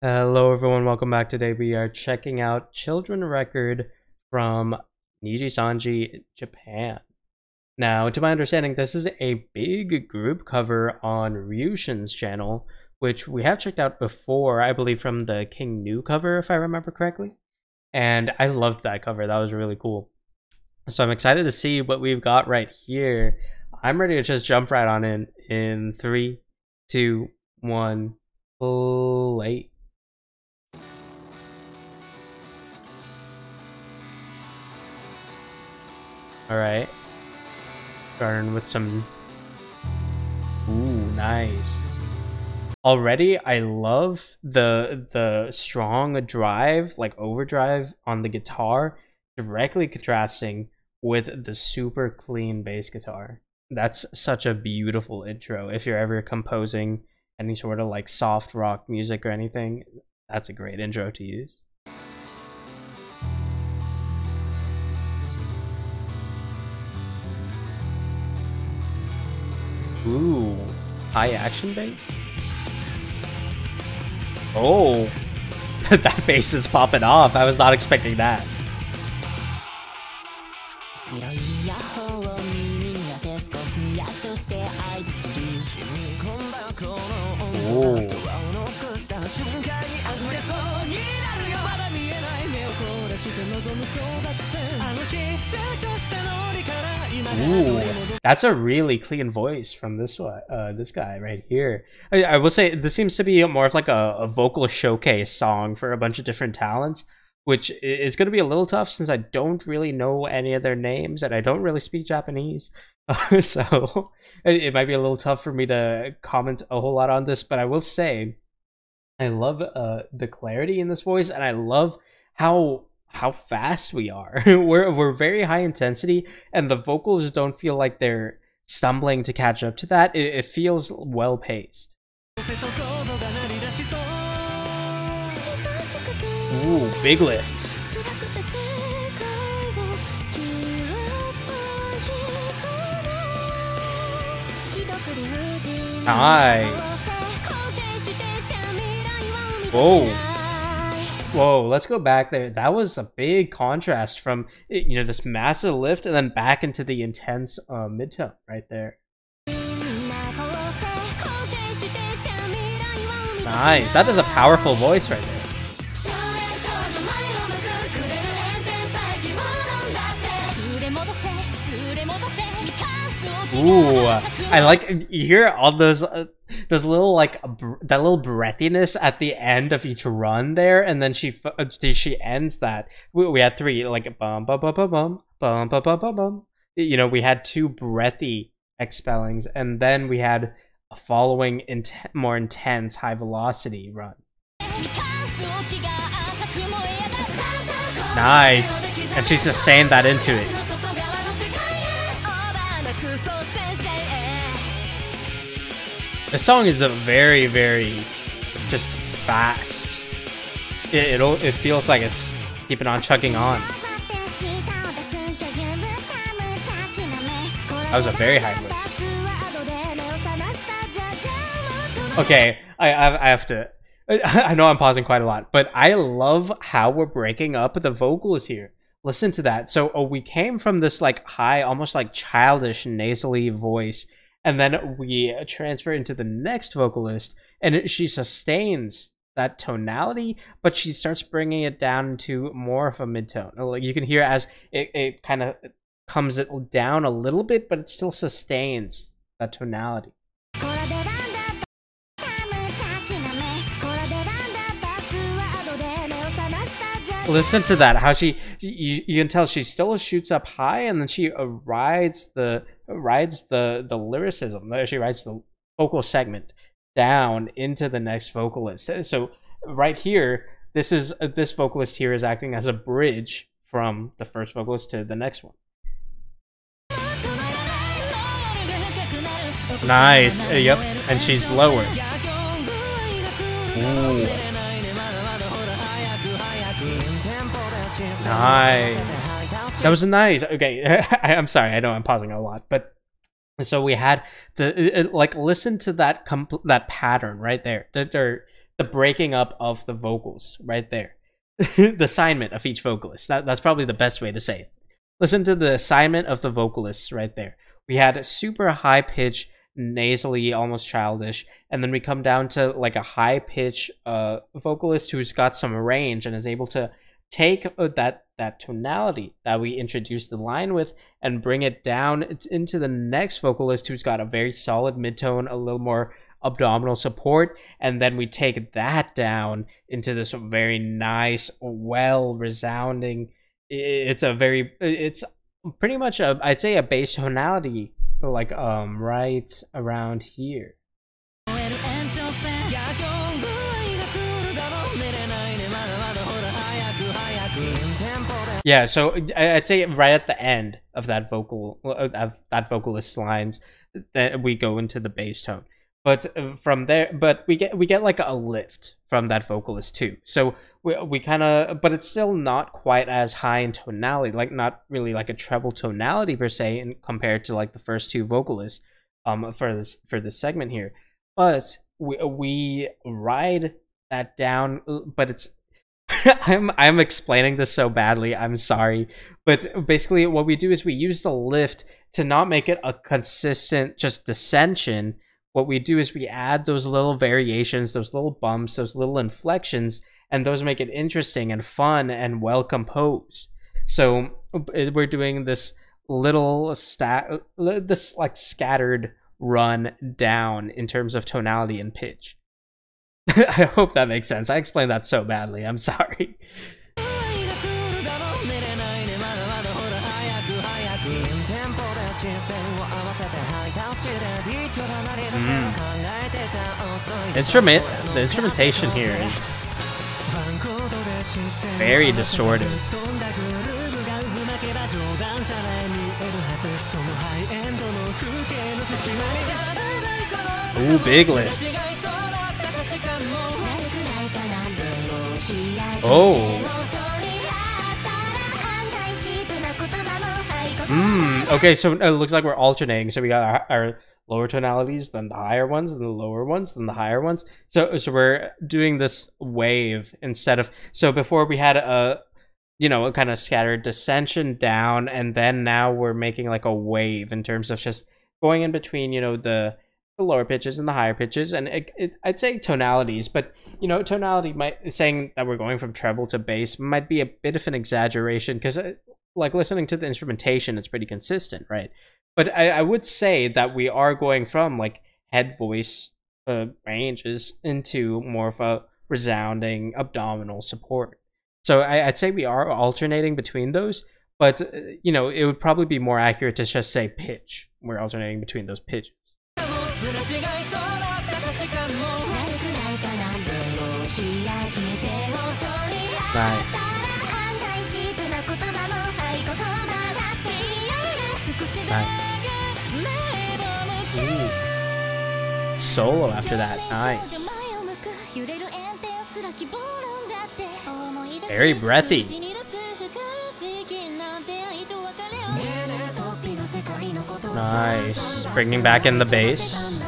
Hello everyone, welcome back. Today we are checking out Children Record from Niji Sanji, Japan. Now, to my understanding, this is a big group cover on Ryushin's channel, which we have checked out before, I believe from the King New cover, if I remember correctly. And I loved that cover, that was really cool. So I'm excited to see what we've got right here. I'm ready to just jump right on in 3, 2, 1, play. Alright. Starting with some... Ooh, nice. Already, I love the strong drive, like overdrive on the guitar, directly contrasting with the super clean bass guitar. That's such a beautiful intro. If you're ever composing any sort of like soft rock music or anything, that's a great intro to use. Ooh, high action bass? Oh, that bass is popping off. I was not expecting that. Oh. Ooh, that's a really clean voice from this one, this guy right here. I will say this seems to be more of like a vocal showcase song for a bunch of different talents, which is going to be a little tough since I don't really know any of their names and I don't really speak Japanese. So it might be a little tough for me to comment a whole lot on this, but I will say I love the clarity in this voice, and I love how fast we are. we're very high intensity, and the vocals don't feel like they're stumbling to catch up to that. It feels well paced. Ooh, big lift. Nice. Whoa. Whoa, let's go back there. That was a big contrast from, you know, this massive lift and then back into the intense midtone right there. Nice. That is a powerful voice right there. Ooh, I like, you hear all those little like that little breathiness at the end of each run there, and then she ends that. We had three like bum bum bum bum bum bum bum bum bum bum. You know, we had two breathy expellings, and then we had a following more intense high velocity run. Nice, and she's just saying that into it. The song is a very, very just fast. It feels like it's keeping on chugging on. That was a very high lift. Okay, I have to. I know I'm pausing quite a lot, but I love how we're breaking up the vocals here. Listen to that. So we came from this like high, almost like childish nasally voice, and then we transfer into the next vocalist, and she sustains that tonality, but she starts bringing it down to more of a midtone. Like you can hear as it kind of comes it down a little bit, but it still sustains that tonality. Listen to that, how you can tell she still shoots up high, and then she rides the lyricism. She rides the vocal segment down into the next vocalist. So right here, this vocalist here is acting as a bridge from the first vocalist to the next one. Nice. Yep, and she's lower. Ooh. Nice. That was nice. Okay, I'm sorry. I know I'm pausing a lot, but so we had like listen to that pattern right there. the breaking up of the vocals right there. The assignment of each vocalist. That's probably the best way to say it. Listen to the assignment of the vocalists right there. We had a super high pitch, nasally, almost childish, and then we come down to like a high pitch vocalist who's got some range and is able to take that tonality that we introduced the line with and bring it down into the next vocalist who's got a very solid midtone, a little more abdominal support, and then we take that down into this very nice, well resounding. It's pretty much I'd say a bass tonality, like right around here. Yeah, so I'd say right at the end of that vocalist lines, that we go into the bass tone. But from there, but we get like a lift from that vocalist too. So we kind of, but it's still not quite as high in tonality, like not really like a treble tonality per se, in compared to like the first two vocalists for this segment here. But we ride that down, but it's I'm explaining this so badly, I'm sorry, but basically what we do is we use the lift to not make it a consistent just descension. What we do is we add those little variations, those little bumps, those little inflections, and those make it interesting and fun and well composed. So we're doing this little this like scattered run down in terms of tonality and pitch. I hope that makes sense. I explained that so badly. I'm sorry. The instrumentation here is very distorted. Ooh, big lift. Oh. Okay, so it looks like we're alternating. So we got our lower tonalities, then the higher ones, and the lower ones, then the higher ones. So we're doing this wave instead of, so before we had a kind of scattered descension down, and then now we're making like a wave in terms of just going in between, the lower pitches and the higher pitches, and I'd say tonalities, but tonality saying that we're going from treble to bass might be a bit of an exaggeration, because like listening to the instrumentation, it's pretty consistent, right? But I would say that we are going from like head voice ranges into more of a resounding abdominal support. So I'd say we are alternating between those, but it would probably be more accurate to just say pitch. We're alternating between those pitches. Nice. Ooh. Solo after that, nice. Very breathy. Nice. Bringing back in the bass.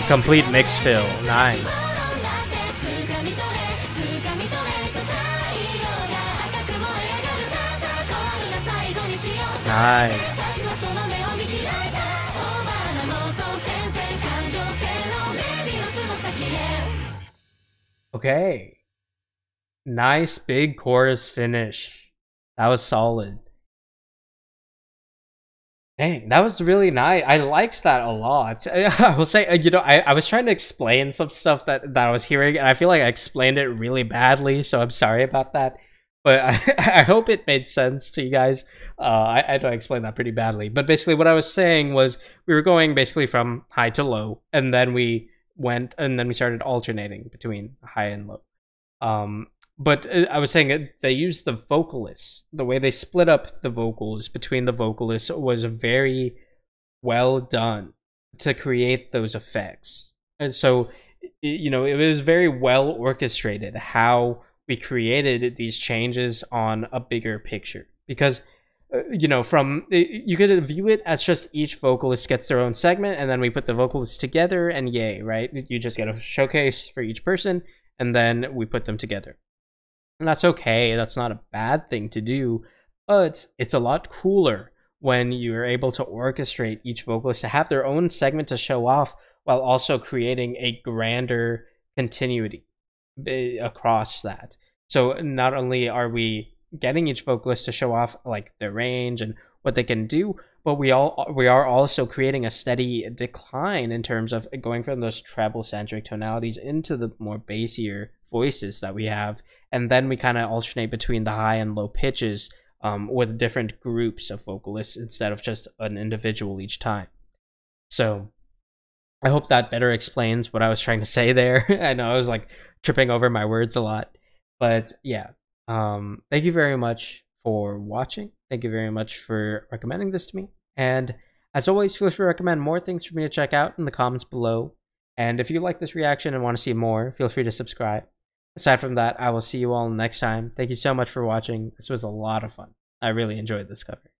Complete mix fill. Nice. Nice. Okay. Nice big chorus finish. That was solid. Dang, that was really nice. I liked that a lot. I will say, I was trying to explain some stuff that I was hearing, and I feel like I explained it really badly, so I'm sorry about that. But I hope it made sense to you guys. I know I explained that pretty badly. But basically what I was saying was we were going basically from high to low, and then we started alternating between high and low. But I was saying that they used the vocalists. The way they split up the vocals between the vocalists was very well done to create those effects. And so, it was very well orchestrated how we created these changes on a bigger picture. Because you know, from you could view it as just each vocalist gets their own segment, and then we put the vocalists together, and yay, right? You just get a showcase for each person, and then we put them together. And that's okay. That's not a bad thing to do, but it's a lot cooler when you're able to orchestrate each vocalist to have their own segment to show off while also creating a grander continuity across that. So not only are we getting each vocalist to show off like their range and what they can do, but we are also creating a steady decline in terms of going from those treble centric tonalities into the more bassier voices that we have, and then we kind of alternate between the high and low pitches with different groups of vocalists instead of just an individual each time. So I hope that better explains what I was trying to say there. I know I was like tripping over my words a lot, but yeah. Thank you very much for watching. Thank you very much for recommending this to me. And as always, feel free to recommend more things for me to check out in the comments below. And if you like this reaction and want to see more, feel free to subscribe. Aside from that, I will see you all next time. Thank you so much for watching. This was a lot of fun. I really enjoyed this cover.